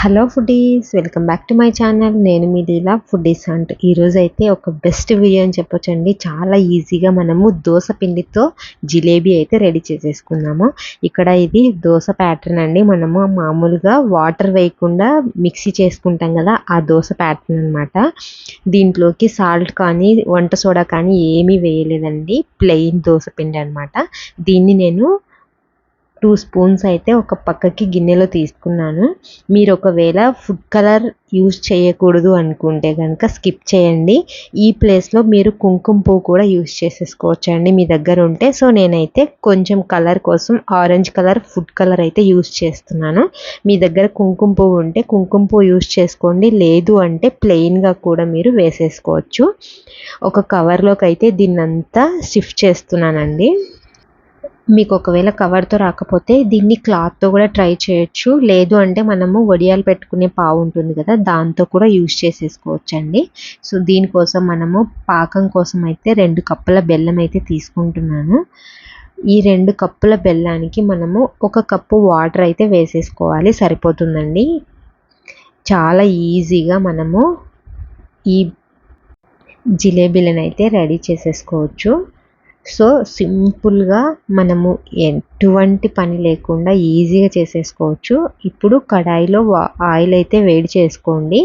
Hello foodies, welcome back to my channel. నేను మీ లీలా foodies and ఈరోజు అయితే ఒక బెస్ట్ వీడియో అని చెప్పొచ్చండి. చాలా ఈజీగా మనము దోశ పిండితో జిలేబీ అయితే రెడీ చేసేసుకున్నాము. ఇక్కడ ఇది దోశ ప్యాటర్న్ అండి. మనము మామూలుగా వాటర్ వేయకుండా మిక్సీ చేసుకుంటాం కదా, ఆ దోశ ప్యాటర్న్ అనమాట. దీంట్లోకి సాల్ట్ కానీ వంట సోడా కానీ ఏమీ వేయలేదండి, ప్లెయిన్ దోశ పిండి అనమాట. దీన్ని నేను 2 స్పూన్స్ అయితే ఒక పక్కకి గిన్నెలో తీసుకున్నాను. మీరు ఒకవేళ ఫుడ్ కలర్ యూజ్ చేయకూడదు అనుకుంటే కనుక స్కిప్ చేయండి. ఈ ప్లేస్లో మీరు కుంకుమ పువ్వు కూడా యూజ్ చేసేసుకోవచ్చు అండి, మీ దగ్గర ఉంటే. సో నేనైతే కొంచెం కలర్ కోసం ఆరెంజ్ కలర్ ఫుడ్ కలర్ అయితే యూజ్ చేస్తున్నాను. మీ దగ్గర కుంకుమ పువ్వు ఉంటే కుంకుమ పువ్వు యూజ్ చేసుకోండి, లేదు అంటే ప్లెయిన్గా కూడా మీరు వేసేసుకోవచ్చు. ఒక కవర్లోకి అయితే దీన్నంతా షిఫ్ట్ చేస్తున్నానండి. మీకు ఒకవేళ కవర్తో రాకపోతే దీన్ని క్లాత్తో కూడా ట్రై చేయొచ్చు, లేదు అంటే మనము వడియాలు పెట్టుకునే పావు ఉంటుంది కదా, దాంతో కూడా యూజ్ చేసేసుకోవచ్చండి. సో దీనికోసం మనము పాకం కోసం అయితే 2 కప్పుల బెల్లం అయితే తీసుకుంటున్నాను. ఈ 2 కప్పుల బెల్లానికి మనము 1 కప్పు వాటర్ అయితే వేసేసుకోవాలి, సరిపోతుందండి. చాలా ఈజీగా మనము ఈ జిలేబీలను అయితే రెడీ చేసేసుకోవచ్చు. సో సింపుల్గా మనము ఎటువంటి పని లేకుండా ఈజీగా చేసేసుకోవచ్చు. ఇప్పుడు కడాయిలో ఆయిల్ అయితే వేడి చేసుకోండి.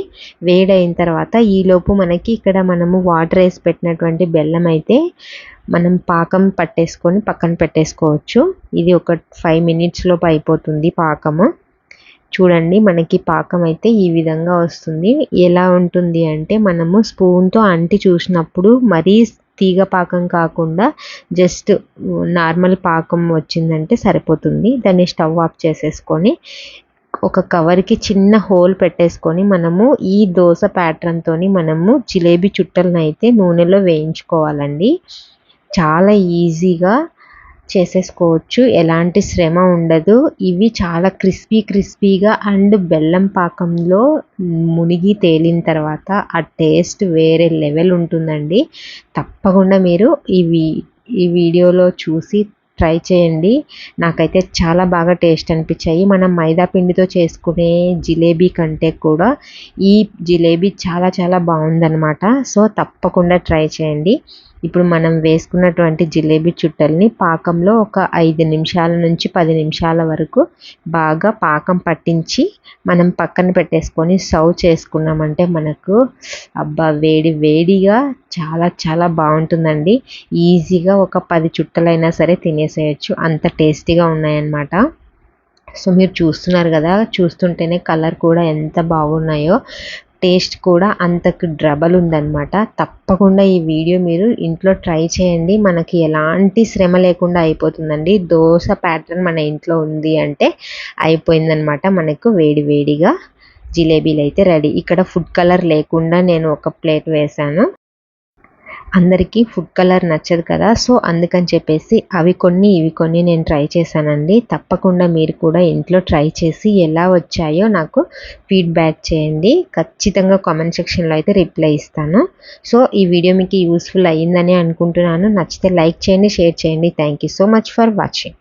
వేడైన తర్వాత ఈలోపు మనకి ఇక్కడ మనము వాటర్ వేసి పెట్టినటువంటి బెల్లం అయితే మనం పాకం పట్టేసుకొని పక్కన పెట్టేసుకోవచ్చు. ఇది ఒక 5 minutes లోపు అయిపోతుంది పాకము. చూడండి, మనకి పాకం అయితే ఈ విధంగా వస్తుంది. ఎలా ఉంటుంది అంటే మనము స్పూన్తో అంటి చూసినప్పుడు మరీ తీగ పాకం కాకుండా జస్ట్ నార్మల్ పాకం వచ్చిందంటే సరిపోతుంది. దాన్ని స్టవ్ ఆఫ్ చేసేసుకొని ఒక కవర్కి చిన్న హోల్ పెట్టేసుకొని మనము ఈ దోశ ప్యాటర్న్తో మనము జిలేబీ చుట్టలను అయితే నూనెలో వేయించుకోవాలండి. చాలా ఈజీగా చేసేసుకోవచ్చు, ఎలాంటి శ్రమ ఉండదు. ఇవి చాలా క్రిస్పీగా అండ్ బెల్లం పాకంలో మునిగి తేలిన తర్వాత ఆ టేస్ట్ వేరే లెవెల్ ఉంటుందండి. తప్పకుండా మీరు ఈ వీడియోలో చూసి ట్రై చేయండి. నాకైతే చాలా బాగా టేస్ట్ అనిపించాయి. మనం మైదా పిండితో చేసుకునే జిలేబీ కంటే కూడా ఈ జిలేబీ చాలా బాగుందన్నమాట. సో తప్పకుండా ట్రై చేయండి. ఇప్పుడు మనం వేసుకున్నటువంటి జిలేబీ చుట్టల్ని పాకంలో ఒక 5 నిమిషాల నుంచి 10 నిమిషాల వరకు బాగా పాకం పట్టించి మనం పక్కన పెట్టేసుకొని సర్వ్ చేసుకున్నామంటే మనకు వేడిగా చాలా బాగుంటుందండి. ఈజీగా ఒక 10 చుట్టలైనా సరే తినేసేయచ్చు, అంత టేస్టీగా ఉన్నాయన్నమాట. సో మీరు చూస్తున్నారు కదా, చూస్తుంటేనే కలర్ కూడా ఎంత బాగున్నాయో, టేస్ట్ కూడా అంతకు డబల్ ఉందన్నమాట. తప్పకుండా ఈ వీడియో మీరు ఇంట్లో ట్రై చేయండి. మనకి ఎలాంటి శ్రమ లేకుండా అయిపోతుందండి. దోశ ప్యాటర్న్ మన ఇంట్లో ఉంది అంటే అయిపోయిందనమాట. మనకు వేడిగా జిలేబీలు అయితే రెడీ. ఇక్కడ ఫుడ్ కలర్ లేకుండా నేను ఒక ప్లేట్ వేసాను. అందరికీ ఫుడ్ కలర్ నచ్చదు కదా, సో అందుకని చెప్పేసి అవి కొన్ని ఇవి కొన్ని నేను ట్రై చేశానండి. తప్పకుండా మీరు కూడా ఇంట్లో ట్రై చేసి ఎలా వచ్చాయో నాకు ఫీడ్బ్యాక్ చేయండి. ఖచ్చితంగా కామెంట్ సెక్షన్లో అయితే రిప్లై ఇస్తాను. సో ఈ వీడియో మీకు యూస్ఫుల్ అయ్యిందని అనుకుంటున్నాను. నచ్చితే లైక్ చేయండి, షేర్ చేయండి. Thank you so much for watching.